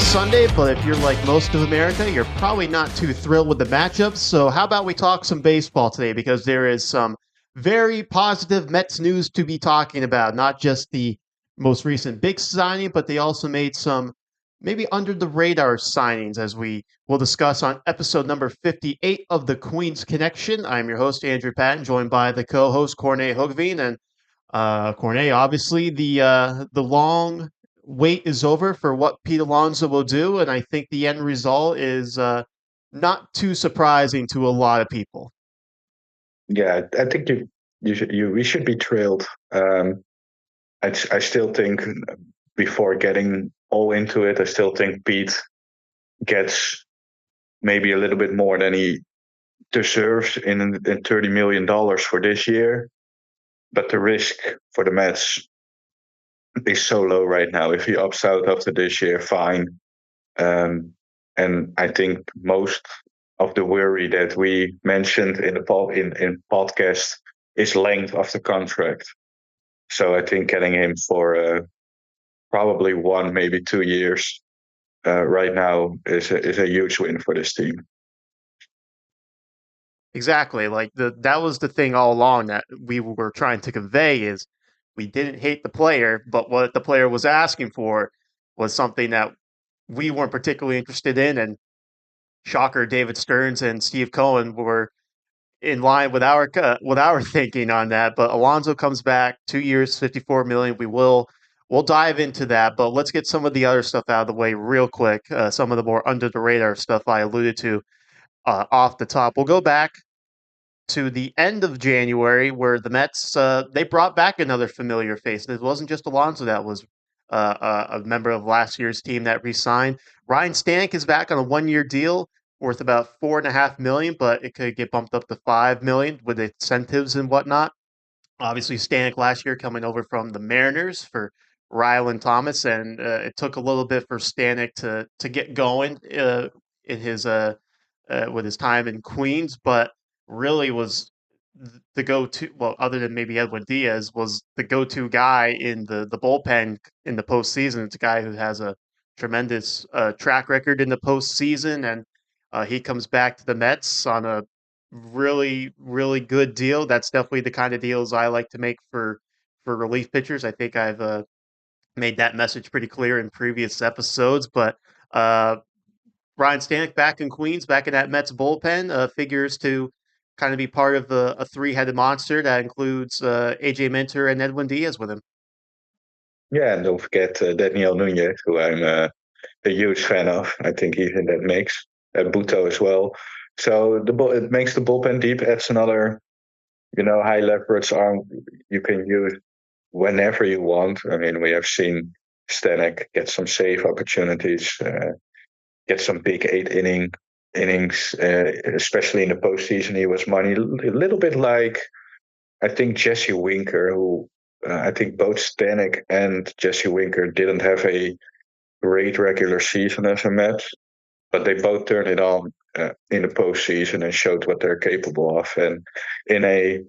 Sunday, but if you're like most of America, you're probably not too thrilled with the matchups. So how about we talk some baseball today? Because there is some very positive Mets news to be talking about, not just the most recent big signing, but they also made some maybe under the radar signings, as we will discuss on episode number 58 of the Queen's Connection. I'm your host, Andrew Patton, joined by the co-host, Corne Hogveen. And Corne, obviously the long wait is over for what Pete Alonso will do, and I think the end result is not too surprising to a lot of people. Yeah, I think we should be thrilled. I still think before getting all into it, I still think Pete gets maybe a little bit more than he deserves in $30 million for this year. But the risk for the Mets is so low right now. If he opts out after this year, fine. And I think most of the worry that we mentioned in in podcast is length of the contract. So I think getting him for probably 1, maybe 2 years right now is a huge win for this team. Exactly, like that was the thing all along that we were trying to convey is we didn't hate the player, but what the player was asking for was something that we weren't particularly interested in. And shocker, David Stearns and Steve Cohen were in line with our thinking on that. But Alonso comes back, 2 years, 54 million. We'll dive into that, but let's get some of the other stuff out of the way real quick. Some of the more under the radar stuff I alluded to off the top. We'll go back to the end of January where the Mets they brought back another familiar face. And it wasn't just Alonso that was a member of last year's team that re-signed. Ryne Stanek is back on a 1-year deal worth about 4.5 million, but it could get bumped up to 5 million with incentives and whatnot. Obviously, Stanek last year coming over from the Mariners for Rylan Thomas, and it took a little bit for Stanek to get going in his with his time in Queens, but really was the go-to. Well, other than maybe Edwin Diaz, was the go-to guy in the bullpen in the postseason. It's a guy who has a tremendous track record in the postseason, and he comes back to the Mets on a really, really good deal. That's definitely the kind of deals I like to make for relief pitchers. I think I've made that message pretty clear in previous episodes. But uh, Ryne Stanek back in Queens, back in that Mets bullpen, figures to kind of be part of a three-headed monster that includes AJ Minter and Edwin Diaz with him. Yeah, and don't forget Daniel Nunez, who I'm a huge fan of. I think he's in that mix. Buto as well. So it makes the bullpen deep. Adds another, high leverage arm you can use whenever you want. I mean, we have seen Stanek get some save opportunities, get some big innings, especially in the postseason. He was money a little bit like I think Jesse Winker, who I think both Stanek and Jesse Winker didn't have a great regular season as a Met, but they both turned it on in the postseason and showed what they're capable of. And in a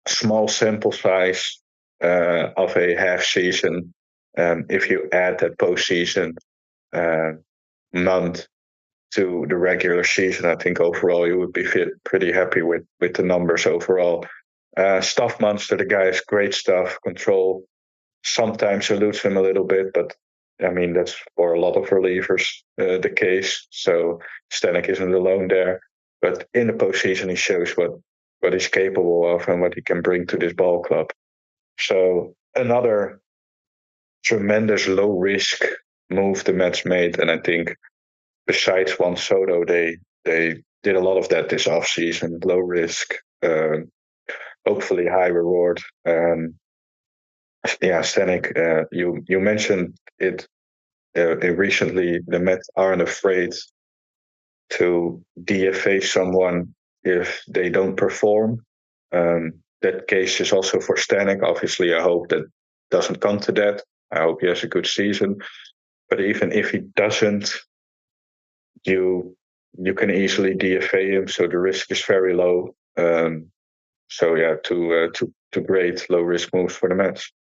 small sample size of a half season, if you add that postseason month to the regular season, I think overall you would be pretty happy with the numbers overall. Stuff monster, the guy has great stuff, control. Sometimes eludes him a little bit, but I mean that's for a lot of relievers the case. So Stanek isn't alone there. But in the postseason, he shows what he's capable of and what he can bring to this ball club. So another tremendous low risk move the Mets made, and I think besides Juan Soto, they did a lot of that this offseason. Low risk, hopefully high reward. Stanek, you mentioned it recently. The Mets aren't afraid to DFA someone if they don't perform. That case is also for Stanek. Obviously, I hope that doesn't come to that. I hope he has a good season. But even if he doesn't, you can easily DFA him, so the risk is very low. Two great low risk moves for the Mets.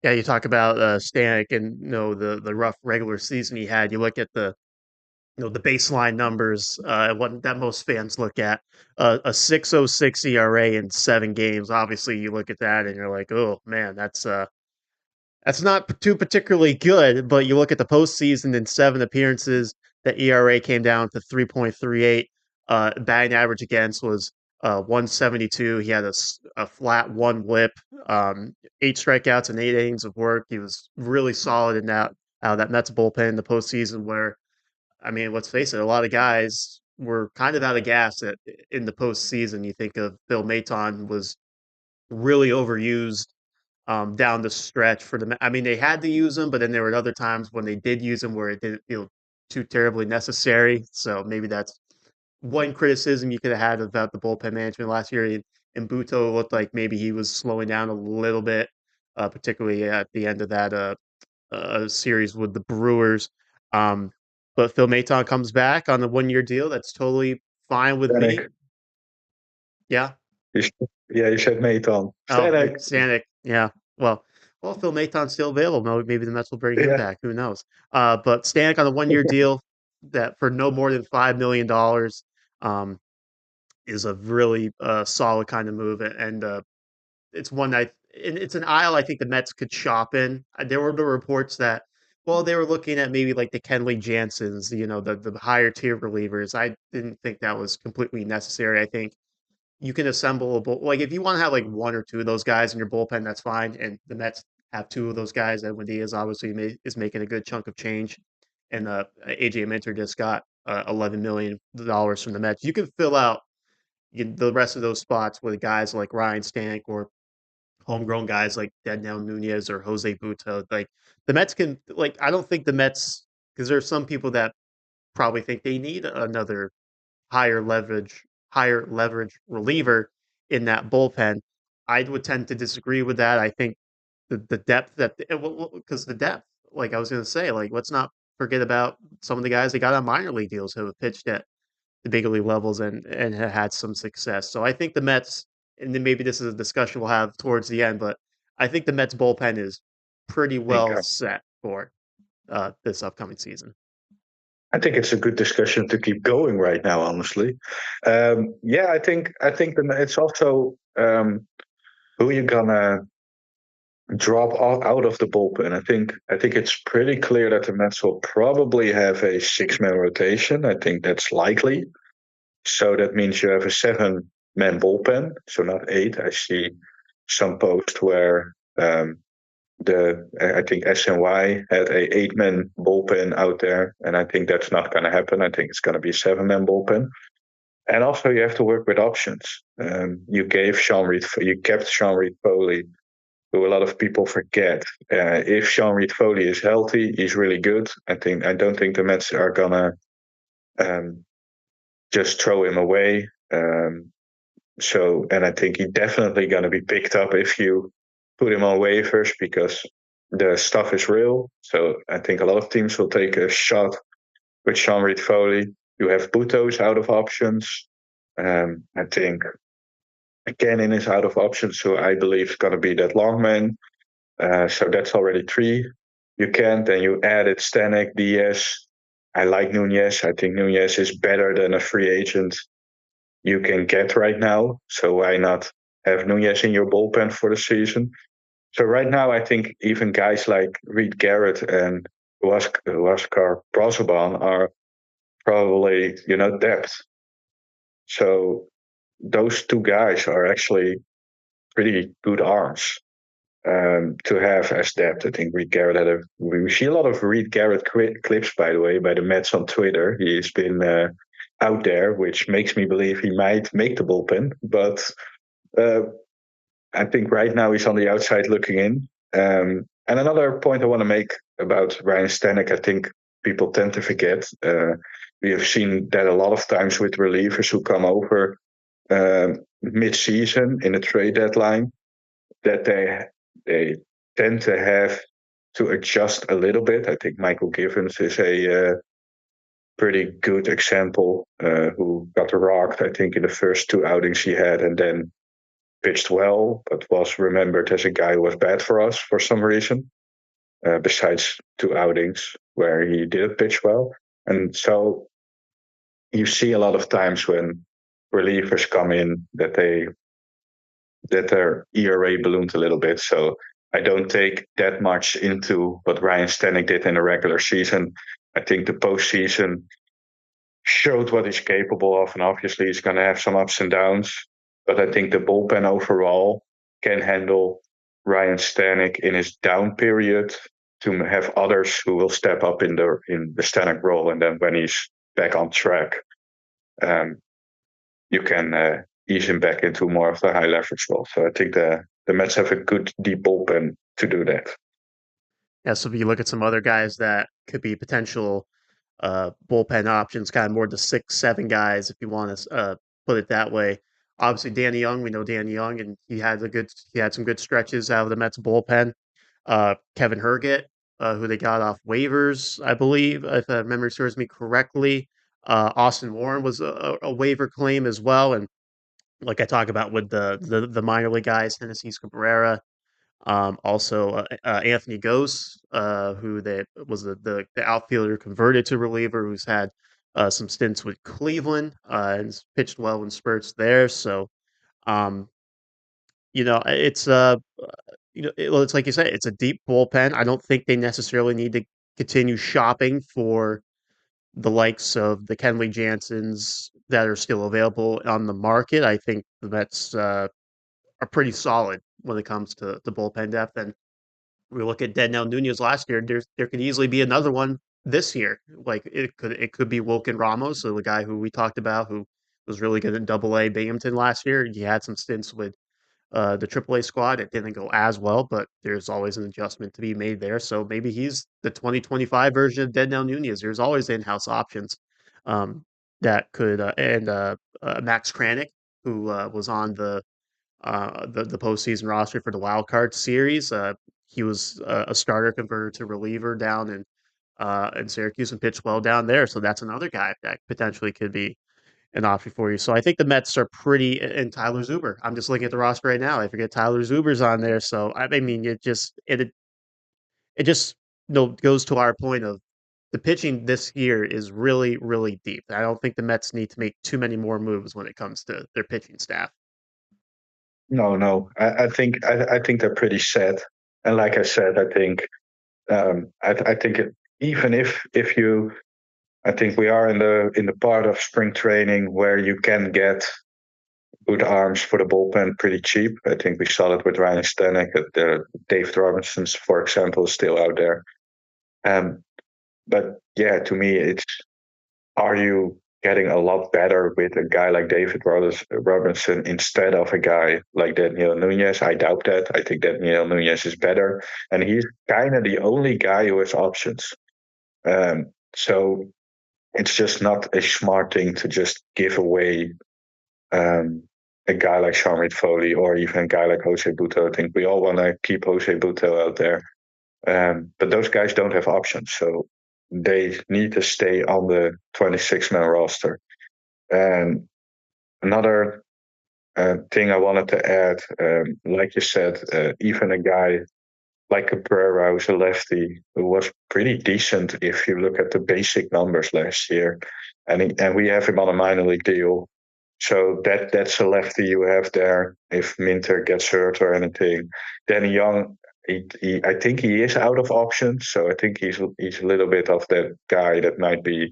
Yeah, you talk about Stanek and the rough regular season he had. You look at the baseline numbers, what that most fans look at, a 6.06 ERA in 7 games. Obviously, you look at that and you're like, oh man, that's not too particularly good. But you look at the postseason in 7 appearances, the ERA came down to 3.38. Batting average against was 172. He had a flat one whip, 8 strikeouts and 8 innings of work. He was really solid in that out of that Mets bullpen in the postseason where I mean, let's face it, a lot of guys were kind of out of gas in the postseason. You think of Bill Maton was really overused down the stretch for the. I mean, they had to use him, but then there were other times when they did use him where it didn't feel too terribly necessary. So maybe that's one criticism you could have had about the bullpen management last year. And Buto looked like maybe he was slowing down a little bit, particularly at the end of that series with the Brewers. Um, but Phil Maton comes back on the 1 year deal. That's totally fine with me. Stanek. Yeah. Yeah, you said Nathan. Oh, Stanek. Stanek. Yeah. Well, Phil Maton's still available. Maybe the Mets will bring him Yeah, back. Who knows? But Stanek on the 1 year deal that for no more than $5 million is a really solid kind of move, and it's one that it's an aisle I think the Mets could shop in. There were the reports that, well, they were looking at maybe like the Kenley Jansens, the higher tier relievers. I didn't think that was completely necessary. I think you can assemble like if you want to have like one or two of those guys in your bullpen, that's fine. And the Mets have two of those guys. Edwin Diaz obviously is making a good chunk of change, and AJ Minter just got $11 million from the Mets. You can fill out the rest of those spots with guys like Ryne Stanek or homegrown guys like Daniel Nunez or Jose Buto. Like the Mets can like I don't think the Mets because there's some people that probably think they need another higher leverage reliever in that bullpen. I would tend to disagree with that. I think the depth that because the depth, like I was going to say, like let's not forget about some of the guys that got on minor league deals who have pitched at the big league levels and have had some success. So I think the Mets, and then maybe this is a discussion we'll have towards the end, but I think the Mets bullpen is pretty well set for this upcoming season. I think it's a good discussion to keep going right now. Honestly, yeah, I think it's also who you're gonna drop out of the bullpen. I think it's pretty clear that the Mets will probably have a 6-man rotation. I think that's likely. So that means you have a 7-man bullpen, so not 8. I see some post where I think SNY had a 8-man bullpen out there, and I think that's not going to happen. I think it's going to be a 7-man bullpen. And also, you have to work with options. You kept Sean Reed Foley, who a lot of people forget. If Sean Reed Foley is healthy, he's really good. I don't think the Mets are gonna just throw him away. And I think he's definitely gonna be picked up if you put him on waivers because the stuff is real. So I think a lot of teams will take a shot with Sean Reed Foley. You have Buto's out of options. I think Cannon is out of options, so I believe is going to be that long man. So that's already 3. You can then you added Stanek, Diaz. I like Nunez. I think Nunez is better than a free agent you can get right now. So why not have Nunez in your bullpen for the season? So right now, I think even guys like Reed Garrett and Huascar Brazoban are probably depth. So those 2 guys are actually pretty good arms to have as depth. I think Reed Garrett we see a lot of Reed Garrett clips, by the way, by the Mets on Twitter. He's been out there, which makes me believe he might make the bullpen. But I think right now he's on the outside looking in. And another point I want to make about Ryne Stanek, I think people tend to forget. We have seen that a lot of times with relievers who come over mid-season in the trade deadline, that they tend to have to adjust a little bit. I think Michael Givens is a pretty good example who got rocked, I think, in the first 2 outings he had, and then pitched well, but was remembered as a guy who was bad for us for some reason. Besides 2 outings where he did pitch well, and so you see a lot of times when relievers come in that their ERA ballooned a little bit. So I don't take that much into what Ryne Stanek did in the regular season. I think the postseason showed what he's capable of, and obviously he's going to have some ups and downs. But I think the bullpen overall can handle Ryne Stanek in his down period to have others who will step up in the Stanek role, and then when he's back on track, um, you can ease him back into more of the high leverage role. So I think the Mets have a good deep bullpen to do that. Yeah, so if you look at some other guys that could be potential bullpen options, kind of more the 6, 7 guys, if you want to put it that way. Obviously, Danny Young, we know Danny Young, and he had some good stretches out of the Mets bullpen. Kevin Herget, who they got off waivers, I believe, if memory serves me correctly. Austin Warren was a waiver claim as well, and like I talk about with the minor league guys, Tennessee Cabrera, also, Anthony Gose, who was the outfielder converted to reliever, who's had some stints with Cleveland and has pitched well in spurts there. So, um, it's well, it's like you say, it's a deep bullpen. I don't think they necessarily need to continue shopping for the likes of the Kenley Jansens that are still available on the market. I think the Mets are pretty solid when it comes to the bullpen depth. And we look at Daniel Nunez last year. There could easily be another one this year. Like it could be Wilkin Ramos, so the guy who we talked about who was really good in Double A Binghamton last year. He had some stints with the AAA squad. It didn't go as well, but there's always an adjustment to be made there. So maybe he's the 2025 version of Daniel Nunez. There's always in-house options um, that could and Max Kranick, who was on the postseason roster for the wild card series. He was a starter converted to reliever down in Syracuse and pitched well down there. So that's another guy that potentially could be an option for you. So I think the Mets are pretty and Tyler Zuber. I'm just looking at the roster right now. I forget Tyler Zuber's on there. So I mean, it just goes to our point of the pitching this year is really really deep. I don't think the Mets need to make too many more moves when it comes to their pitching staff. No, no, I think they're pretty set. And like I said, I think I think even if you I think we are in the part of spring training where you can get good arms for the bullpen pretty cheap. I think we saw it with Ryne Stanek. David Robinson's, for example, is still out there. Um, but yeah, to me, it's are you getting a lot better with a guy like David Robinson instead of a guy like Daniel Nunez? I doubt that. I think Daniel Nunez is better, and he's kind of the only guy who has options. So it's just not a smart thing to just give away um, a guy like Shamrit Foley or even a guy like Jose Butto. I think we all want to keep Jose Butto out there. But those guys don't have options. So they need to stay on the 26-man roster. And another thing I wanted to add, like you said, even a guy like Cabrera, who's a lefty, who was pretty decent if you look at the basic numbers last year. And we have him on a minor league deal. So that's a lefty you have there if Minter gets hurt or anything. Danny Young, I think he is out of options, so I think he's a little bit of that guy that might be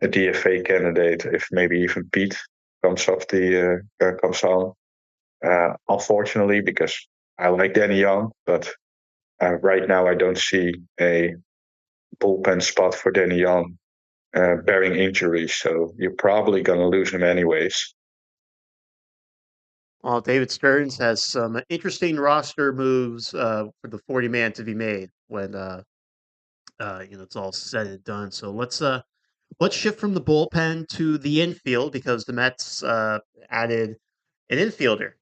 a DFA candidate if maybe even Pete comes on. Unfortunately, because I like Danny Young, but right now I don't see a bullpen spot for Danny Young, bearing injuries. So you're probably going to lose him anyways. Well, David Stearns has some interesting roster moves for the 40 man to be made when it's all said and done. So let's shift from the bullpen to the infield because the Mets added an infielder,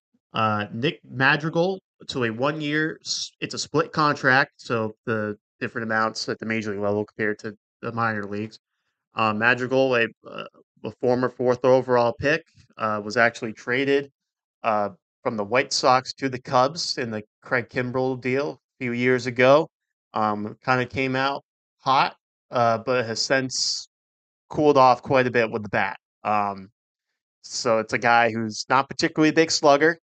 Nick Madrigal, to a 1 year. It's a split contract, so the different amounts at the major league level compared to the minor leagues. Madrigal, a former fourth overall pick, was actually traded. from the White Sox to the Cubs in the Craig Kimbrell deal a few years ago. Kind of came out hot, but has since cooled off quite a bit with the bat. So it's a guy who's not particularly a big slugger.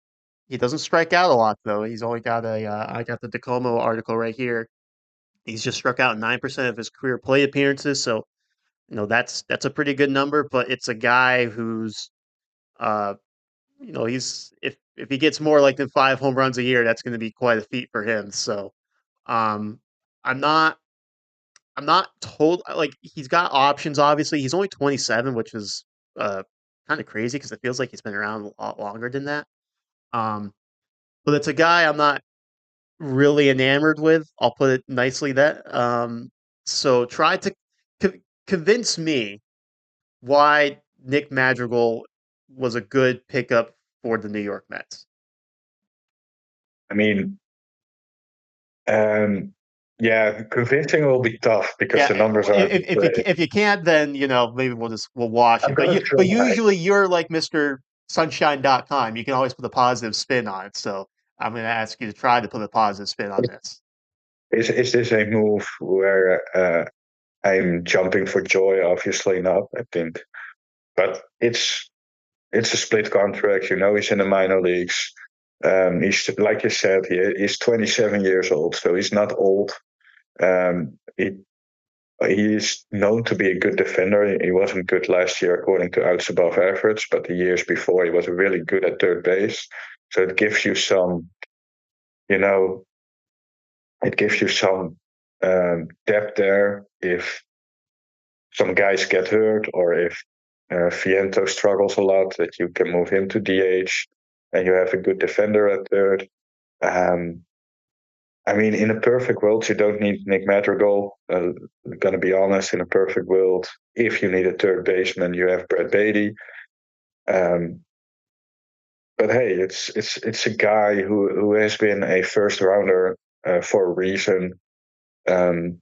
He doesn't strike out a lot though. He's only got a. I got the Decomo article right here. He's just struck out 9% of his career plate appearances. So that's a pretty good number. But it's a guy who's uh he's if he gets more like than 5 home runs a year, that's going to be quite a feat for him. So um I'm not I'm not told like he's got options. Obviously, he's only 27, which is uh kind of crazy because it feels like he's been around a lot longer than that. Um, but it's a guy I'm not really enamored with. I'll put it nicely. So try to co- convince me why Nick Madrigal was a good pickup for the New York Mets. I mean, yeah, convincing will be tough because Yeah, the numbers aren't great. if you can't, then maybe we'll wash I'm it. But gonna but try. usually you're like Mister Sunshine.com. You can always put a positive spin on it. So I'm going to ask you to try to put a positive spin on this. Is this a move where I'm jumping for joy? Obviously not. I think, but it's a split contract. He's in the minor leagues. He's like you said, he's 27 years old, so he's not old. He is known to be a good defender. He wasn't good last year according to outs above average, but the years before he was really good at third base. So it gives you some, you know, it gives you some depth there if some guys get hurt or if Fiento struggles a lot, that you can move him to DH and you have a good defender at third. Um, I mean, in a perfect world, you don't need Nick Madrigal. Gonna be honest, in a perfect world, if you need a third baseman, you have Brett Beatty. Um, but hey, it's a guy who has been a first rounder for a reason. Um,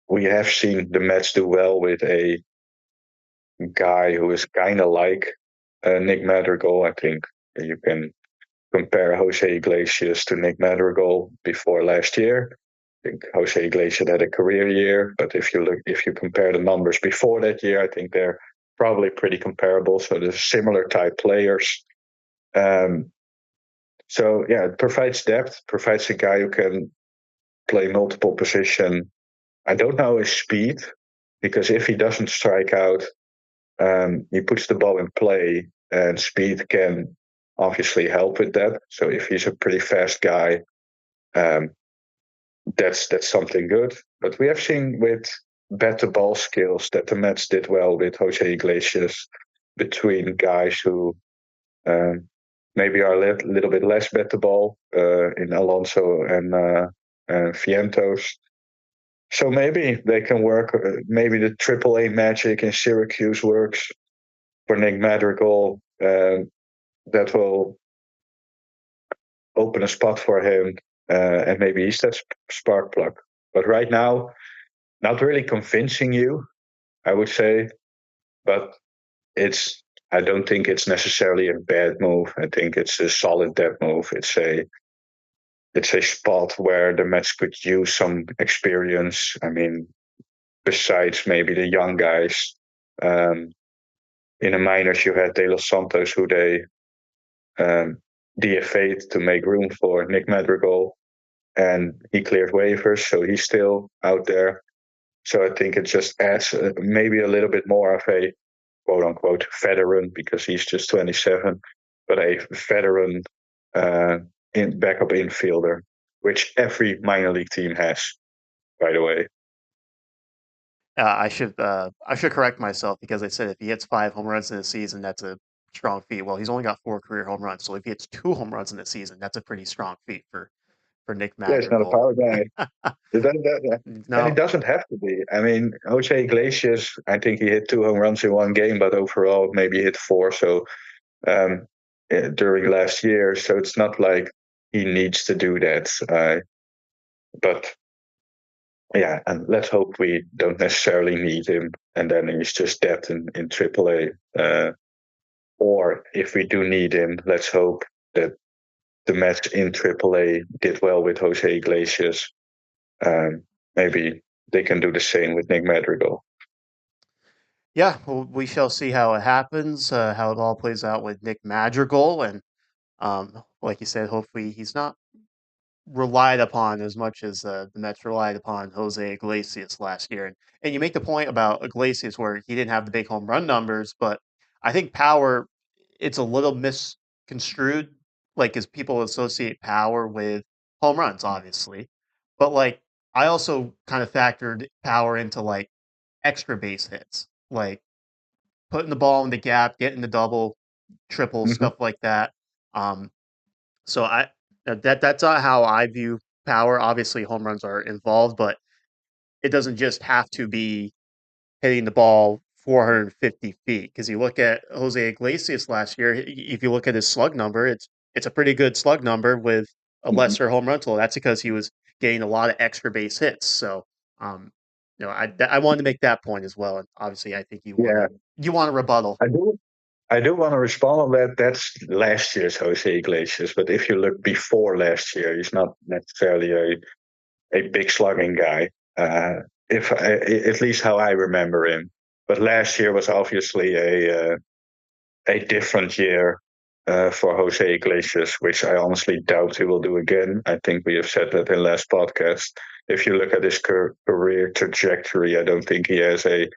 we have seen the Mets do well with a guy who is kind of like Nick Madrigal. I think you can compare Jose Iglesias to Nick Madrigal before last year. I think Jose Iglesias had a career year, but if you compare the numbers before that year, I think they're probably pretty comparable. So they're similar type players. Um, so yeah, it provides depth, provides a guy who can play multiple position. I don't know his speed because if he doesn't strike out, he puts the ball in play, and speed can obviously help with that. So if he's a pretty fast guy, um, that's something good. But we have seen with better ball skills that the Mets did well with Jose Iglesias between guys who maybe are a little bit less better ball in Alonso and Vientos. So maybe they can work. Maybe the AAA magic in Syracuse works for Nick Madrigal. That will open a spot for him, and maybe he's that spark plug. But right now, not really convincing you, I would say. But it's I don't think it's necessarily a bad move. I think it's a solid depth move. It's a spot where the Mets could use some experience. I mean, besides maybe the young guys. Um, in the minors, you had De Los Santos, who they um, DFA'd to make room for Nick Madrigal, and he cleared waivers, so he's still out there. So I think it just adds maybe a little bit more of a quote unquote veteran because he's just 27, but a veteran uh, backup infielder, which every minor league team has, by the way. I should correct myself because I said if he hits 5 home runs in a season, that's a strong feat. Well, he's only got 4 career home runs, so if he hits 2 home runs in a season, that's a pretty strong feat for Nick Yeah, he's not a Madrigal. power guy. And it No, doesn't have to be. I mean, Jose Iglesias, I think he hit 2 home runs in one game, but overall maybe hit four. So um, during last year, so it's not like he needs to do that. But yeah, and let's hope we don't necessarily need him, and then he's just depth in AAA. Or if we do need him, let's hope that the Mets in AAA did well with Jose Iglesias. Maybe they can do the same with Nick Madrigal. Yeah, well, we shall see how it happens, how it all plays out with Nick Madrigal, and like you said, hopefully he's not relied upon as much as the Mets relied upon Jose Iglesias last year. And you make the point about Iglesias where he didn't have the big home run numbers, but I think power, it's a little misconstrued, like as people associate power with home runs, obviously. But like I also kind of factored power into like extra base hits, like putting the ball in the gap, getting the double, triple, Mm-hmm. stuff like that. Um, so that's not how I view power. Obviously, home runs are involved, but it doesn't just have to be hitting the ball 450 feet. Because you look at Jose Iglesias last year, if you look at his slug number, it's a pretty good slug number with a Mm-hmm. lesser home run total. That's because he was getting a lot of extra base hits. So, um, I wanted to make that point as well. And obviously, I think Yeah, you want to rebuttal. I do. I do want to respond on that. That's last year's Jose Iglesias, but if you look before last year, he's not necessarily a big slugging guy. If at least how I remember him. But last year was obviously a different year for Jose Iglesias, which I honestly doubt he will do again. I think we have said that in last podcast. If you look at his career trajectory, I don't think he has a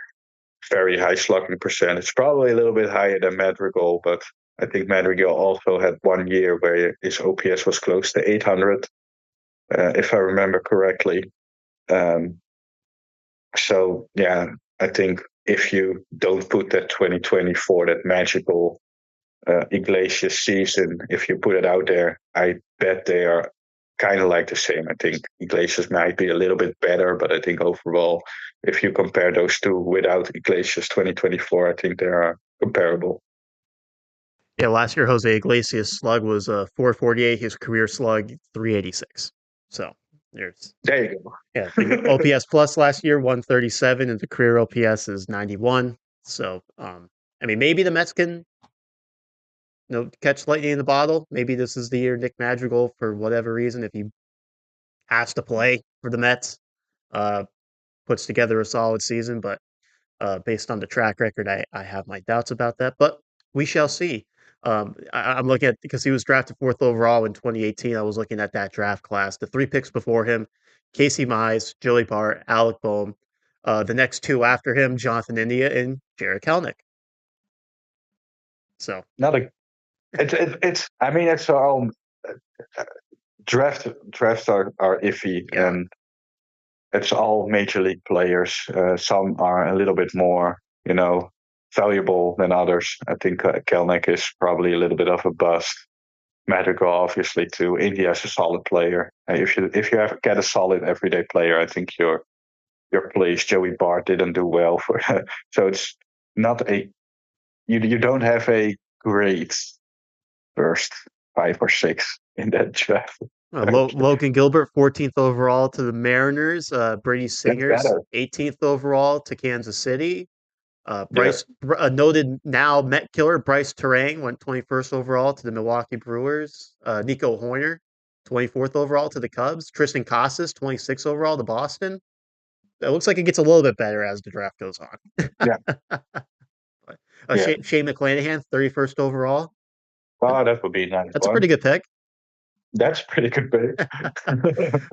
very high slugging percentage. Probably a little bit higher than Madrigal, but I think Madrigal also had one year where his OPS was close to 800, if I remember correctly. Um, so yeah, I think if you don't put that 2024, that magical Iglesias season, if you put it out there, I bet they are kind of like the same. I think Iglesias might be a little bit better, but I think overall, if you compare those two without Iglesias 2024, I think they are comparable. Yeah, last year Jose Iglesias' slug was 448. His career slug 386. So there's There you yeah, the go. OPS plus last year 137, and the career OPS is 91. So I mean, maybe the Mets can catch lightning in the bottle. Maybe this is the year Nick Madrigal, for whatever reason, if he has to play for the Mets, uh, puts together a solid season. But based on the track record, I have my doubts about that, but we shall see. I'm looking at because he was drafted fourth overall in 2018. I was looking at that draft class. The three picks before him: Casey Mize, Joey Bart, Alec Bohm. The next two after him: Jonathan India and Jared Kelnick. So Not a. It's. I mean, it's all drafts are iffy, yeah, and it's all major league players. Some are a little bit more, valuable than others. I think Kelnick is probably a little bit of a bust. Madrigal, obviously, too. India's a solid player. If you ever get a solid everyday player, I think your place. Joey Bart didn't do well for, so it's not a you don't have a great first five or six in that draft. Logan Gilbert, 14th overall to the Mariners. Brady That's Singers, better. 18th overall to Kansas City. Yeah, Noted now Met killer Bryce Terang went 21st overall to the Milwaukee Brewers. Nico Hoerner, 24th overall to the Cubs. Tristan Casas, 26th overall to Boston. It looks like it gets a little bit better as the draft goes on. yeah, yeah. Shane McClanahan, 31st overall. Well, that would be a nice That's a one. pretty good pick. That's a pretty good pick.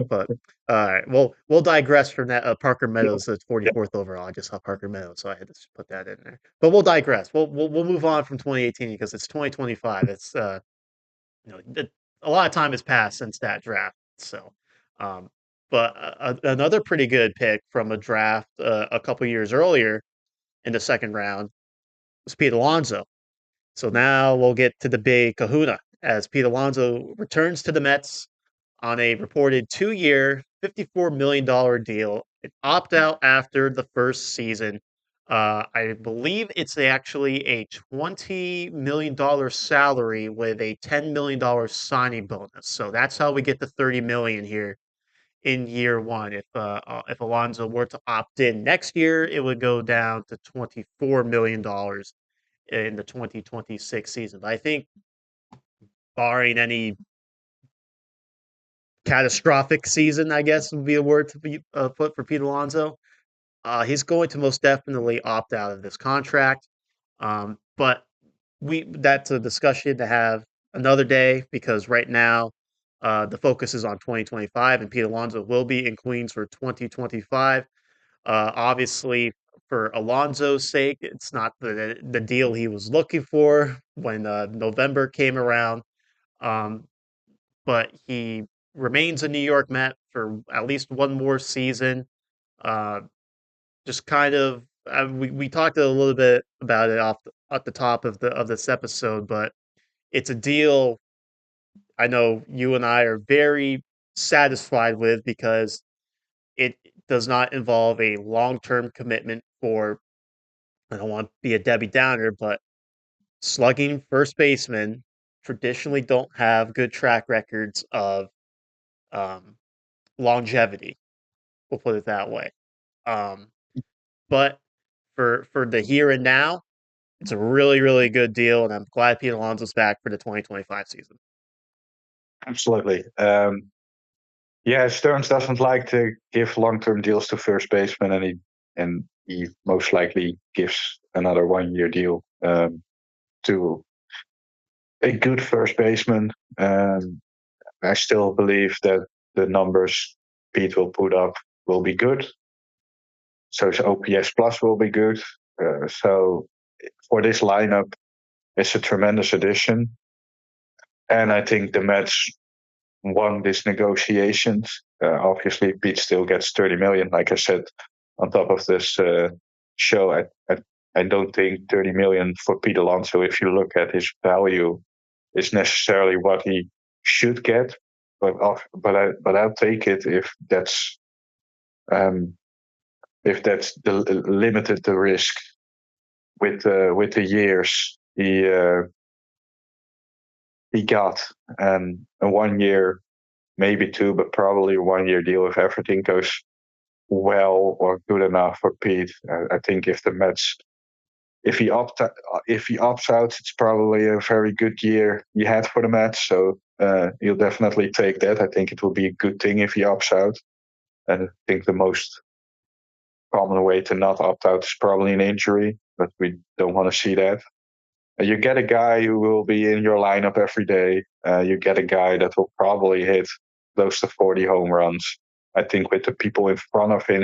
But all right, well, we'll digress from that. Parker Yeah, Meadows at yeah. 44th overall. I just saw Parker Meadows, so I had to put that in there. But we'll digress. We'll move on from 2018 because it's 2025. It's a lot of time has passed since that draft. So, um, but another pretty good pick from a draft a couple years earlier in the second round was Pete Alonso. So now we'll get to the big kahuna as Pete Alonso returns to the Mets on a reported 2-year, $54 million deal. It opt out after the first season. I believe it's actually a $20 million salary with a $10 million signing bonus. So that's how we get the 30 million here in year one. If Alonso were to opt in next year, it would go down to $24 million in the 2026 season. But I think barring any catastrophic season, I guess would be a word to be put for Pete Alonso. He's going to most definitely opt out of this contract. But that's a discussion to have another day because right now the focus is on 2025 and Pete Alonso will be in Queens for 2025. Obviously, for Alonso's sake, it's not the deal he was looking for when November came around. Um, but he remains a New York Met for at least one more season. Uh, just kind of we talked a little bit about it at the top of the of this episode, but it's a deal I know you and I are very satisfied with because it does not involve a long term commitment for I don't want to be a Debbie Downer, but slugging first basemen traditionally don't have good track records of um, longevity. We'll put it that way. Um, but for the here and now, it's a really, really good deal, and I'm glad Pete Alonso's back for the 2025 season. Absolutely. Yeah, Stearns doesn't like to give long-term deals to first basemen, and he most likely gives another 1 year deal to a good first baseman. I still believe that the numbers Pete will put up will be good. So his OPS plus will be good. So for this lineup, it's a tremendous addition. And I think the Mets won these negotiations. Obviously, Pete still gets 30 million. Like I said, on top of this show, I don't think 30 million for Pete Alonso, if you look at his value, is necessarily what he should get. But I'll take it um, if that's limited the risk with the years he got, and a 1 year, maybe two, but probably a 1 year deal if everything goes well or good enough for Pete. I think if the Mets, if he opts out, it's probably a very good year he had for the Mets. So he'll definitely take that. I think it will be a good thing if he opts out. And I think the most common way to not opt out is probably an injury, but we don't want to see that. You get a guy who will be in your lineup every day. You get a guy that will probably hit close to 40 home runs. I think with the people in front of him,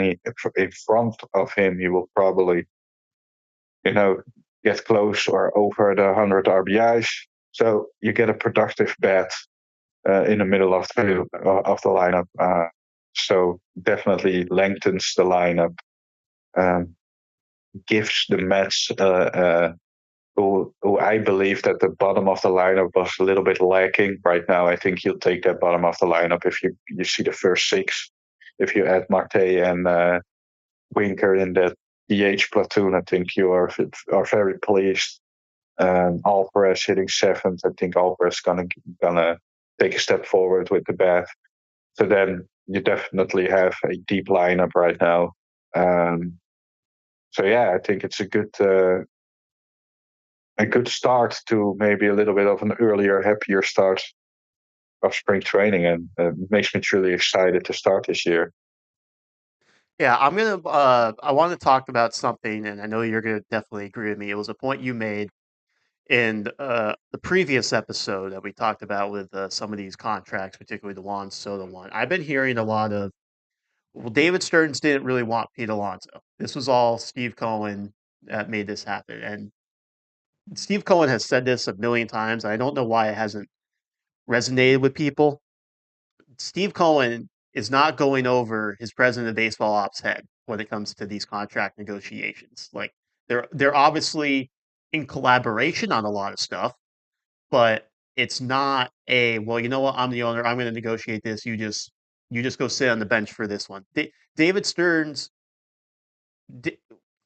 he will probably, you know, get close or over the 100 RBIs. So you get a productive bat in the middle of the lineup. So definitely lengthens the lineup, um, gives the Mets who I believe that the bottom of the lineup was a little bit lacking right now. I think you'll take that bottom of the lineup if you see the first six. If you add Marte and Winker in that DH platoon, I think you are very pleased. Alvarez hitting seventh. I think Alvarez gonna take a step forward with the bat. So then you definitely have a deep lineup right now. So yeah, I think it's a good start to maybe a little bit of an earlier, happier start of spring training, and makes me truly excited to start this year. Yeah, I'm gonna. I want to talk about something, and I know you're gonna definitely agree with me. It was a point you made in the previous episode that we talked about with some of these contracts, particularly the Juan Soto one. I've been hearing a lot of, well, David Stearns didn't really want Pete Alonso. This was all Steve Cohen that made this happen, and Steve Cohen has said this a million times. I don't know why it hasn't resonated with people. Steve Cohen is not going over his president of baseball ops head when it comes to these contract negotiations. Like they're obviously in collaboration on a lot of stuff, but it's not a well, you know what, I'm the owner, I'm going to negotiate this. You just go sit on the bench for this one. David Stearns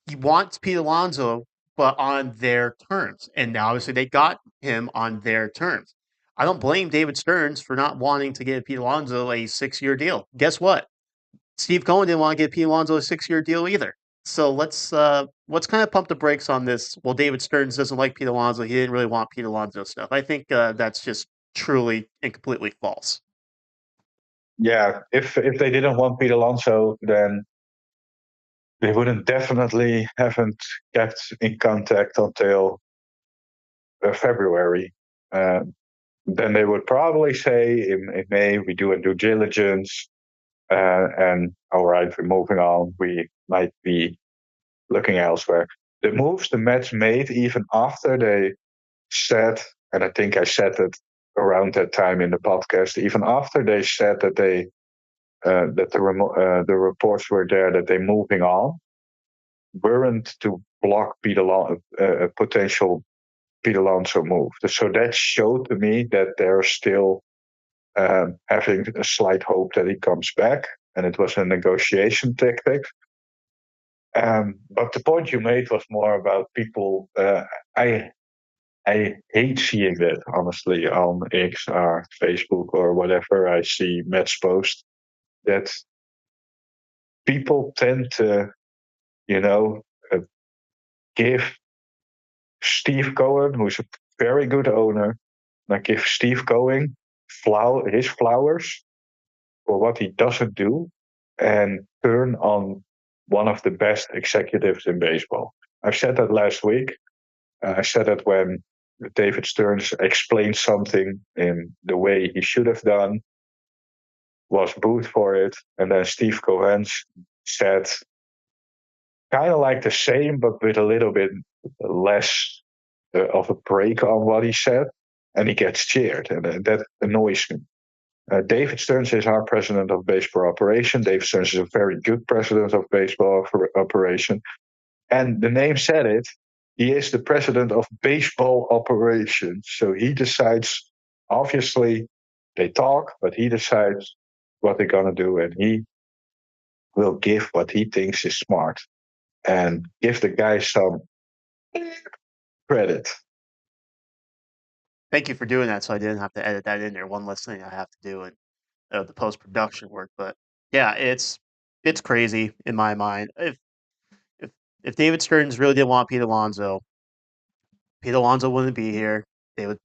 he wants Pete Alonso, but on their terms. And obviously they got him on their terms. I don't blame David Stearns for not wanting to give Pete Alonso a 6 year deal. Guess what? Steve Cohen didn't want to give Pete Alonso a 6 year deal either. So let's kind of pump the brakes on this. Well, David Stearns doesn't like Pete Alonso. He didn't really want Pete Alonso stuff. I think that's just truly and completely false. Yeah, if they didn't want Pete Alonso, then they wouldn't definitely haven't kept in contact until February. Then they would probably say in May we do a due diligence, and all right, we're moving on. We might be looking elsewhere. The moves the Mets made, even after they said, and I think I said it around that time in the podcast, even after they said that the reports were there that they're moving on, weren't to block a potential Pete Alonso move. So that showed to me that they're still having a slight hope that he comes back, and it was a negotiation tactic. But the point you made was more about people. I hate seeing that, honestly, on X or Facebook or whatever. I see Mets post that people tend to, you know, uh, give Steve Cohen, who's a very good owner, like give Steve Cohen his flowers for what he doesn't do, and turn on one of the best executives in baseball. I said that last week. I said that when David Stearns explained something in the way he should have done, was booed for it, and then Steve Cohen said kind of like the same, but with a little bit less of a break on what he said, and he gets cheered, and that annoys me. David Stearns is our president of baseball operation. David Stearns is a very good president of baseball operation. And the name said it. He is the president of baseball operations. So he decides, obviously, they talk, but he decides what they're going to do. And he will give what he thinks is smart and give the guy some credit. Thank you for doing that, so I didn't have to edit that in there. One less thing I have to do in the post production work. But yeah, it's crazy in my mind. If if David Stearns really didn't want Pete Alonso wouldn't be here. They would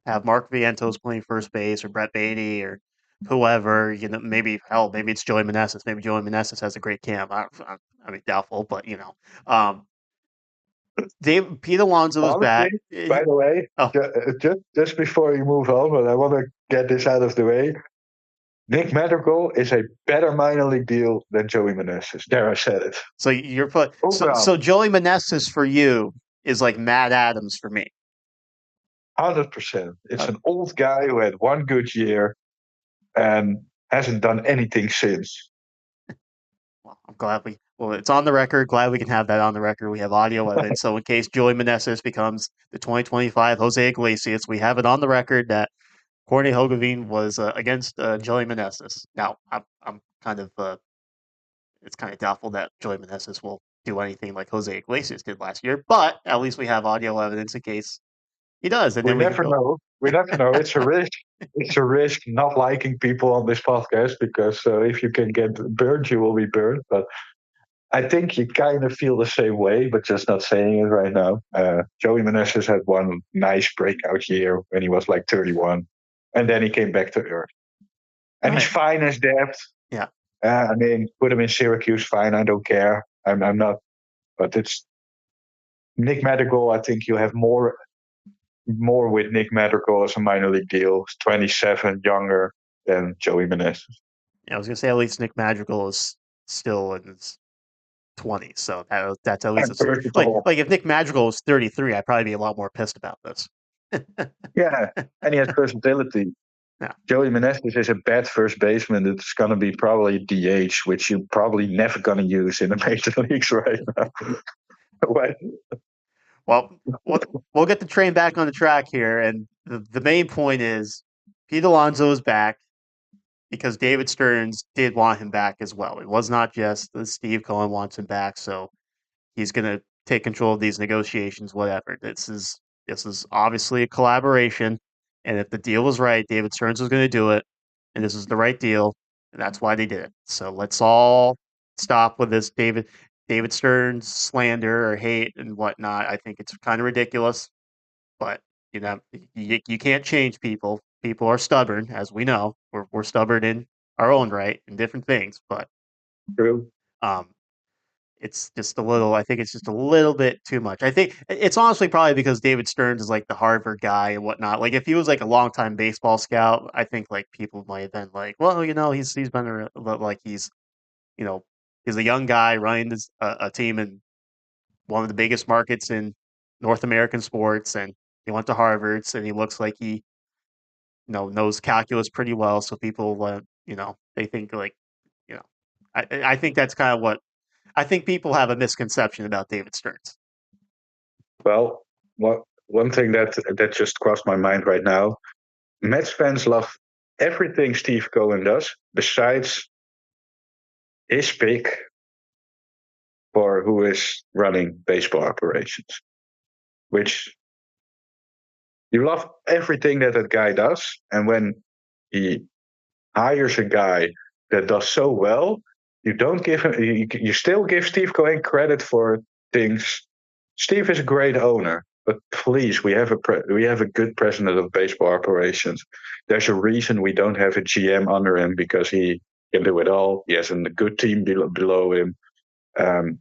have Mark Vientos playing first base or Brett Beatty or whoever. Maybe maybe it's Joey Meneses. Maybe Joey Meneses has a great camp. I mean, doubtful, but um, Pete Alonso is Honestly, back. by the way, Oh, just before you move on, but I want to get this out of the way. Nick Madrigal is a better minor league deal than Joey Meneses. There, I said it. so you're put Overall, so Joey Meneses for you is like Matt Adams for me. 100%. It's Uh, an old guy who had one good year and hasn't done anything since. well, I'm glad it's on the record. Glad we can have that on the record. We have audio evidence. So in case Joey Meneses becomes the 2025 Jose Iglesias, we have it on the record that Corne was against Joey Meneses. Now, I'm kind of it's kind of doubtful that Joey Meneses will do anything like Jose Iglesias did last year, but at least we have audio evidence in case he does, and We then we can never go. know. We never know. It's a risk. It's a risk not liking people on this podcast because if you can get burned, you will be burned. But I think you kind of feel the same way, but just not saying it right now. Joey Meneses had one nice breakout year when he was like 31, and then he came back to earth. And he's Right. fine as depth. Yeah. I mean, put him in Syracuse, fine. I don't care. I'm not. But it's Nick Madrigal. I think you have more with Nick Madrigal as a minor league deal. He's 27, younger than Joey Meneses. Yeah, I was gonna say at least Nick Madrigal is still in his 20s, so that's at least And it's first of all, like if Nick Madrigal was 33, I'd probably be a lot more pissed about this. yeah, and he has versatility. Yeah. Joey Meneses is a bad first baseman that's going to be probably DH, which you're probably never going to use in the major leagues right now. Wait. Well, we'll get the train back on the track here, and the main point is Pete Alonso is back because David Stearns did want him back as well. It was not just that Steve Cohen wants him back, so he's going to take control of these negotiations. Whatever. This is obviously a collaboration, and if the deal was right, David Stearns was going to do it, and this is the right deal, and that's why they did it. So let's all stop with this David Stearns slander or hate and whatnot. I think it's kind of ridiculous, but you can't change people. people are stubborn, as we know. We're stubborn in our own right in different things, but True. um, it's just a little. I think it's just a little bit too much. I think it's honestly probably because David Stearns is like the Harvard guy and whatnot. Like if he was like a longtime baseball scout, I think like people might have been like, well, he's been like you know he's a young guy running a team in one of the biggest markets in North American sports, and he went to Harvard, and he looks like he knows calculus pretty well. So people, they think like, you know, I think that's kind of what I think people have a misconception about David Stearns. Well, one thing that just crossed my mind right now: Mets fans love everything Steve Cohen does, besides his pick for who is running baseball operations. Which you love everything that guy does, and when he hires a guy that does so well, you don't give him. You still give Steve Cohen credit for things. Steve is a great owner, but please, we have a good president of baseball operations. There's a reason we don't have a GM under him, because he can do it all. He has a good team below him. Um,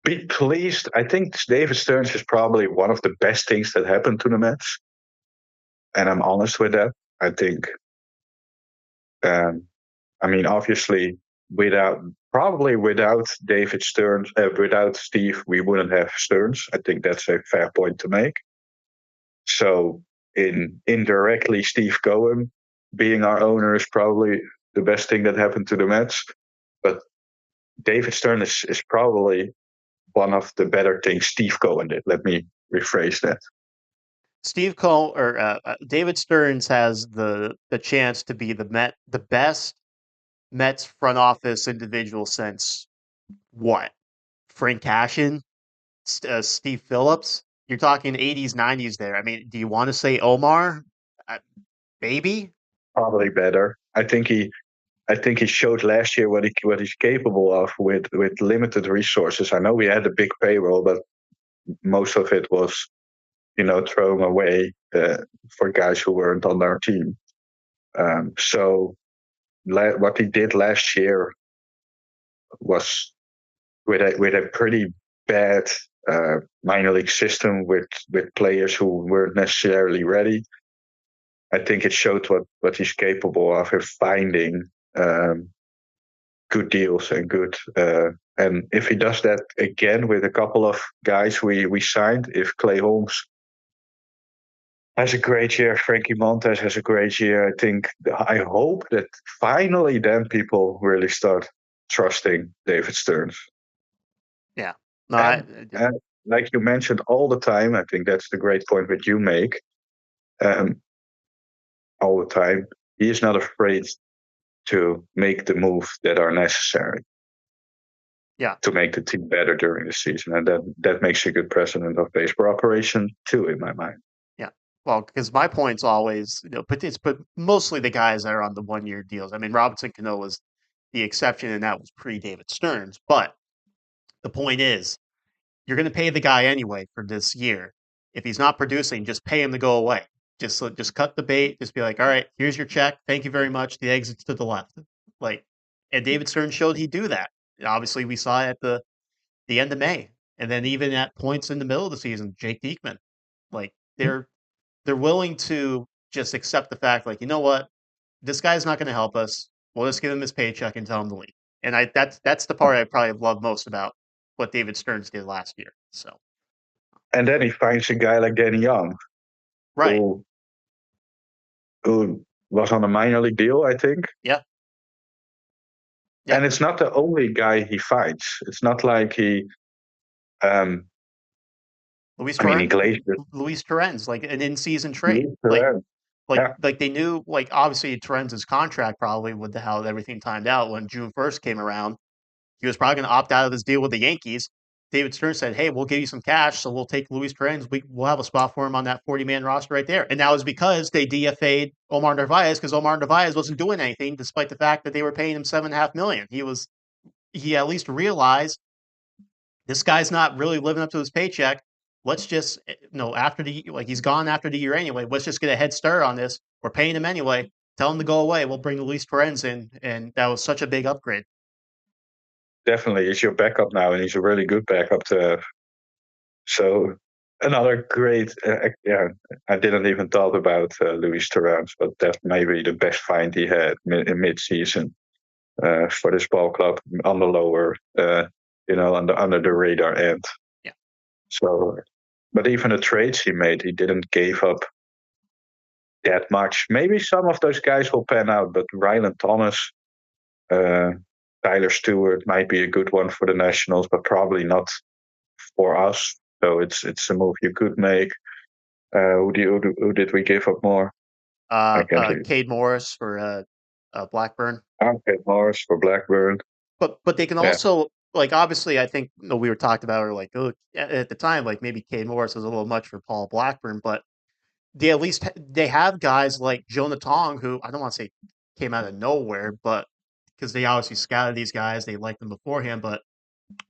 be pleased. I think David Stearns is probably one of the best things that happened to the Mets, and I'm honest with that. I think um, I mean, obviously, without David Stearns, without Steve, we wouldn't have Stearns. I think that's a fair point to make. So, indirectly, Steve Cohen being our owner is probably the best thing that happened to the Mets. But David Stearns is probably one of the better things Steve Cohen did. Let me rephrase that. Steve Cole or David Stearns has the chance to be the best Mets front office individual since what? Frank Cashin, Steve Phillips. You're talking 80s, 90s there. I mean, do you want to say Omar? Uh, Maybe. Probably better. I think he showed last year what he's capable of with limited resources. I know we had a big payroll, but most of it was thrown away for guys who weren't on our team. So what he did last year was with a pretty bad minor league system with players who weren't necessarily ready. I think it showed what he's capable of finding good deals and good. And if he does that again with a couple of guys we signed, if Clay Holmes has a great year, Frankie Montes has a great year, I hope that finally then people really start trusting David Stearns. Yeah. No, And like you mentioned all the time, I think that's the great point that you make. Um, all the time, he is not afraid to make the moves that are necessary. yeah. To make the team better during the season, and that makes a good president of baseball operation too, in my mind. Yeah. Well, because my point's always, but mostly the guys that are on the 1 year deals. I mean, Robinson Cano was the exception, and that was pre David Stearns. But the point is, you're going to pay the guy anyway for this year. If he's not producing, just pay him to go away. Just cut the bait. Just be like, all right, here's your check. Thank you very much. The exit's to the left. Like, and David Stearns showed he'd do that. Obviously, we saw it at the end of May, and then even at points in the middle of the season, Jake Diekman, like they're willing to just accept the fact, like, you know what, this guy's not going to help us. We'll just give him his paycheck and tell him to leave. And that's the part I probably love most about what David Stearns did last year. So, And then he finds a guy like Danny Young, right, who who was on a minor league deal, I think. yeah, yeah. And it's not the only guy he finds. It's not like he, um, Luis I mean, he Torrens, glazed Luis Torrens, like an in-season trade, it. Yeah, like they knew, like obviously Torrens' contract probably with how everything timed out when June 1st came around. He was probably going to opt out of his deal with the Yankees. David Stern said, "Hey, we'll give you some cash, so we'll take Luis Torrens. We'll have a spot for him on that 40-man roster right there." And that was because they DFA'd Omar Narvaez, because Omar Narvaez wasn't doing anything, despite the fact that they were paying him $7.5 million. He at least realized this guy's not really living up to his paycheck. let's just after the like he's gone after the year anyway. Let's just get a head start on this. We're paying him anyway. Tell him to go away. We'll bring Luis Perez in, and that was such a big upgrade. Definitely, he's your backup now, and he's a really good backup to. So another great, yeah. I didn't even thought about Luis Terrans, but that may be the best find he had in mid-season for this ball club on the lower, under the radar end. Yeah. So, but even the trades he made, he didn't give up that much. Maybe some of those guys will pan out, but Ryland Thomas, uh, Tyler Stewart might be a good one for the Nationals, but probably not for us. So it's a move you could make. Who did we give up more? I can't hear. Cade Morris for Blackburn. Okay, Morris for Blackburn. But they can Yeah, also like obviously I think we were talked about or like at the time like maybe Cade Morris was a little much for Paul Blackburn, but they at least they have guys like Jonah Tong who I don't want to say came out of nowhere, but because they obviously scouted these guys, they liked them beforehand, but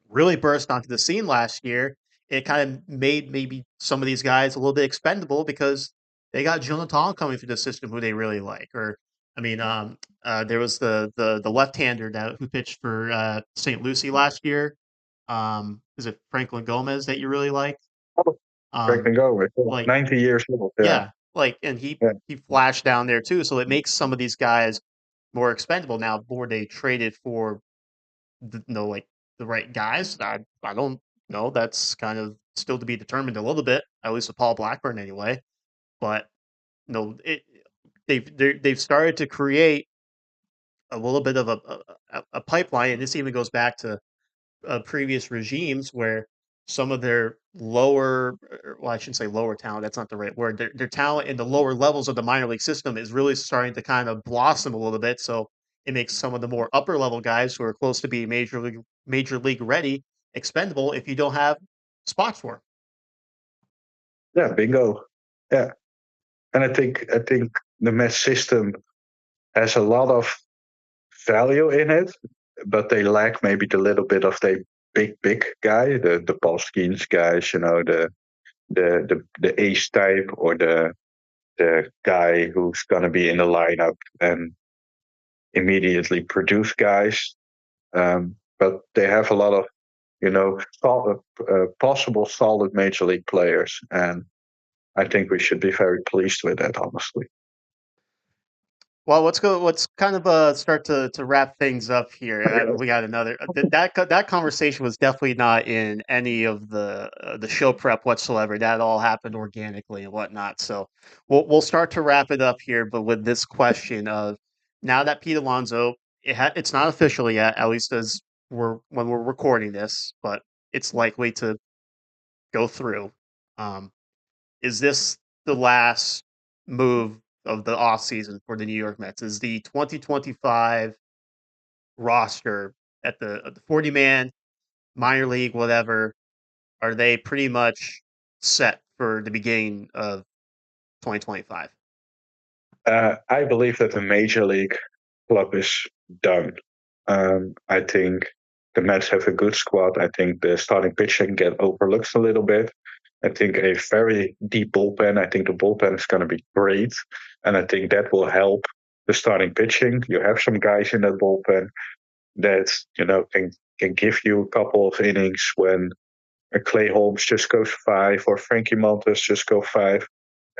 really burst onto the scene last year. It kind of made maybe some of these guys a little bit expendable because they got Jonah Tong coming through the system who they really like. Or I mean, there was the left-hander that who pitched for St. Lucie last year. Is it Franklin Gomez that you really like? Frank Um, and go with like 90 years old. Yeah, yeah, like and he yeah, he flashed down there too, so it makes some of these guys more expendable now. Before they traded for like the right guys. I don't know. That's kind of still to be determined a little bit, at least with Paul Blackburn anyway. But no, they've started to create a little bit of a pipeline, and this even goes back to previous regimes where some of their lower, well, I shouldn't say lower talent. That's not the right word. Their talent in the lower levels of the minor league system is really starting to kind of blossom a little bit. So it makes some of the more upper level guys who are close to being major league ready expendable if you don't have spots for them. yeah. Bingo. Yeah, and I think the Mets system has a lot of value in it, but they lack maybe the little bit of the big guy, the Paul Skeens guys, the ace type or the guy who's gonna be in the lineup and immediately produce guys. But they have a lot of solid, possible solid major league players, and I think we should be very pleased with that, honestly. Well, let's go. Let's kind of start to wrap things up here. We got another that conversation was definitely not in any of the show prep whatsoever. That all happened organically and whatnot. So we'll start to wrap it up here, but with this question of now that Pete Alonso, it's not official yet, at least as when we're recording this, but it's likely to go through. Um, is this the last move of the offseason for the New York Mets? Is the 2025 roster at the 40 man minor league, whatever, are they pretty much set for the beginning of 2025? I believe that the major league club is done. I think the Mets have a good squad. I think the starting pitching get overlooked a little bit. I think a very deep bullpen. I think the bullpen is going to be great, and I think that will help the starting pitching. You have some guys in that bullpen that can give you a couple of innings when a Clay Holmes just goes five or Frankie Montes just go five,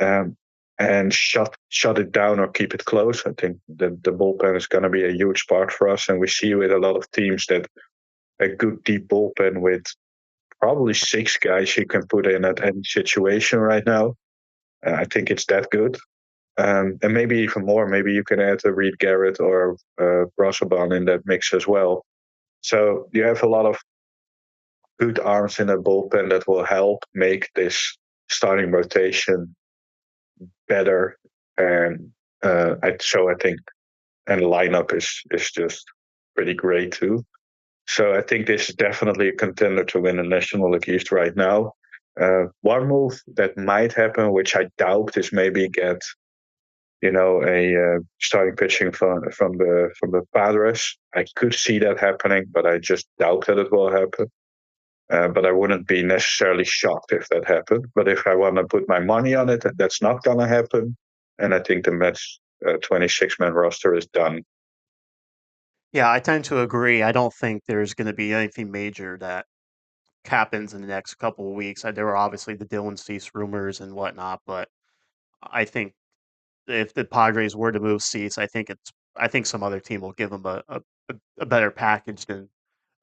um, and shut it down or keep it close. I think the bullpen is going to be a huge part for us, and we see with a lot of teams that a good deep bullpen with probably six guys you can put in at any situation right now. I think it's that good. And maybe even more. Maybe you can add a Reed Garrett or Brasaban in that mix as well. So you have a lot of good arms in a bullpen that will help make this starting rotation better. And I think, and the lineup is just pretty great too. So I think this is definitely a contender to win the National League East right now. One move that might happen, which I doubt, is maybe get a starting pitching from the Padres. I could see that happening, but I just doubt that it will happen. But I wouldn't be necessarily shocked if that happened. But if I want to put my money on it, that's not going to happen. And I think the Mets 26-man roster is done. Yeah, I tend to agree. I don't think there's going to be anything major that happens in the next couple of weeks. There were obviously the Dylan Cease rumors and whatnot, but I think if the Padres were to move Cease, I think some other team will give them a better package than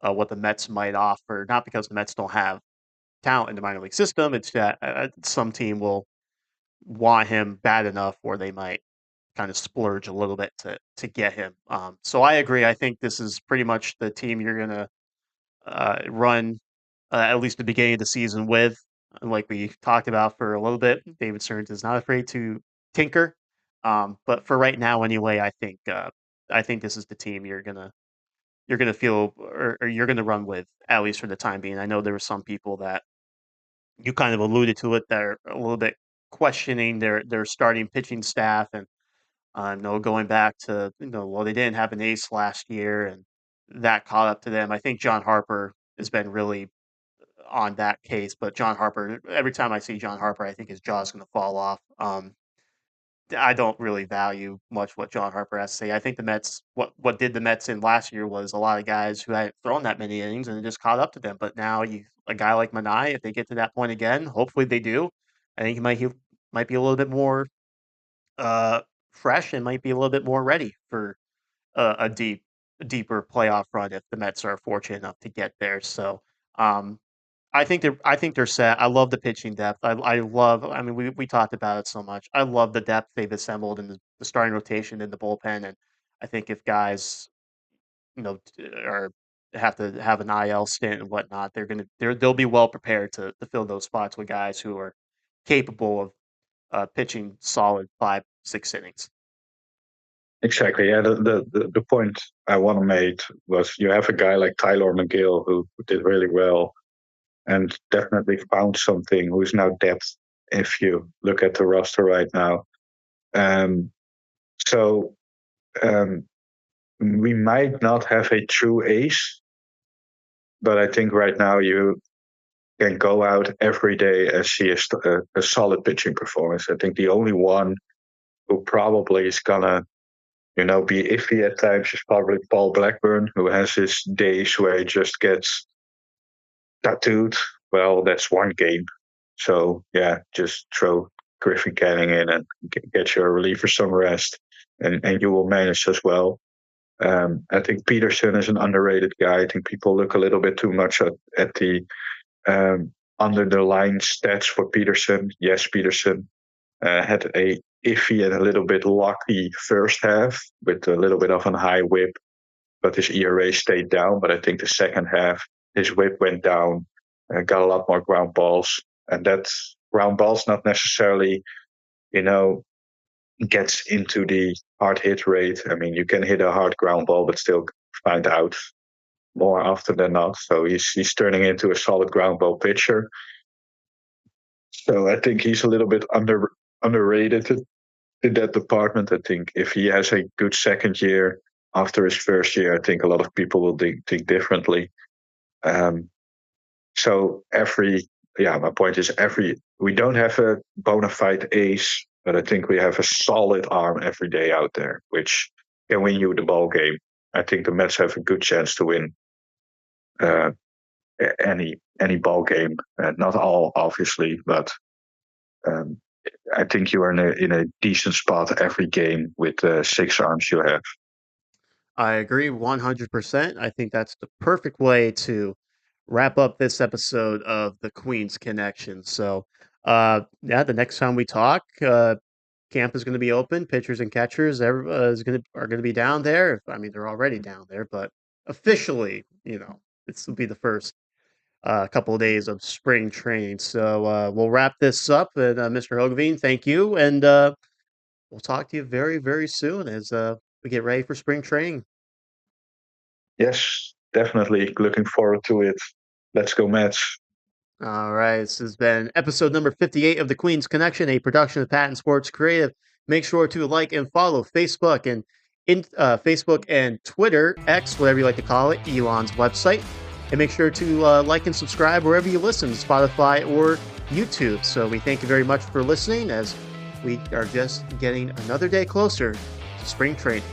what the Mets might offer. Not because the Mets don't have talent in the minor league system, it's that some team will want him bad enough where they might kind of splurge a little bit to get him. So I agree. I think this is pretty much the team you're gonna run at least the beginning of the season with. Like we talked about for a little bit, David Stearns is not afraid to tinker. But for right now, anyway, I think this is the team you're gonna feel or you're gonna run with at least for the time being. I know there were some people that you kind of alluded to it that are a little bit questioning their starting pitching staff and no, going back to well, they didn't have an ace last year, and that caught up to them. I think John Harper has been really on that case, but John Harper, every time I see John Harper, I think his jaw's going to fall off. I don't really value much what John Harper has to say. I think the Mets, what did the Mets in last year was a lot of guys who hadn't thrown that many innings, and it just caught up to them. But now a guy like Manai, if they get to that point again, hopefully they do. I think he might be a little bit more uh, fresh and might be a little bit more ready for a deeper playoff run if the Mets are fortunate enough to get there. So um, I think they're set. I love the pitching depth. I love. I mean, we talked about it so much. I love the depth they've assembled in the starting rotation in the bullpen, and I think if guys are have to have an IL stint and whatnot, they'll be well prepared to fill those spots with guys who are capable of pitching solid 5, 6 innings. Exactly. Yeah. The point I want to make was you have a guy like Tyler McGill who did really well and definitely found something who's now depth if you look at the roster right now. Um, so um, we might not have a true ace, but I think right now you can go out every day and see a solid pitching performance. I think the only one who probably is gonna, be iffy at times is probably Paul Blackburn, who has his days where he just gets tattooed. Well, that's one game. So yeah, just throw Griffin Canning in and get your reliever some rest, and you will manage as well. I think Peterson is an underrated guy. I think people look a little bit too much at the under the line stats for Peterson. Yes, Peterson had a iffy and a little bit lucky first half with a little bit of a high whip, but his ERA stayed down. But I think the second half, his whip went down, got a lot more ground balls, and that ground balls not necessarily, you know, gets into the hard hit rate. I mean, you can hit a hard ground ball, but still find out more often than not. So he's turning into a solid ground ball pitcher. So I think he's a little bit underrated in that department. I think if he has a good second year after his first year, I think a lot of people will think differently. Um, so my point is we don't have a bona fide ace, but I think we have a solid arm every day out there, which can win you the ball game. I think the Mets have a good chance to win uh, any ball game. Not all, obviously, but um, I think you are in a decent spot every game with the 6 arms you have. I agree 100%. I think that's the perfect way to wrap up this episode of the Queen's Connection. So, yeah, the next time we talk, camp is going to be open. Pitchers and catchers are going to be down there. I mean, they're already down there, but officially, this will be the first couple of days of spring training. So we'll wrap this up. And Mr. Hogeveen, thank you, and we'll talk to you very, very soon as we get ready for spring training. Yes, definitely looking forward to it. Let's go, Mets. All right, this has been episode number 58 of the Queen's Connection, a production of Patent Sports Creative. Make sure to like and follow Facebook and Facebook and Twitter, X, whatever you like to call it, Elon's website. And make sure to like and subscribe wherever you listen, Spotify or YouTube. So we thank you very much for listening as we are just getting another day closer to spring training.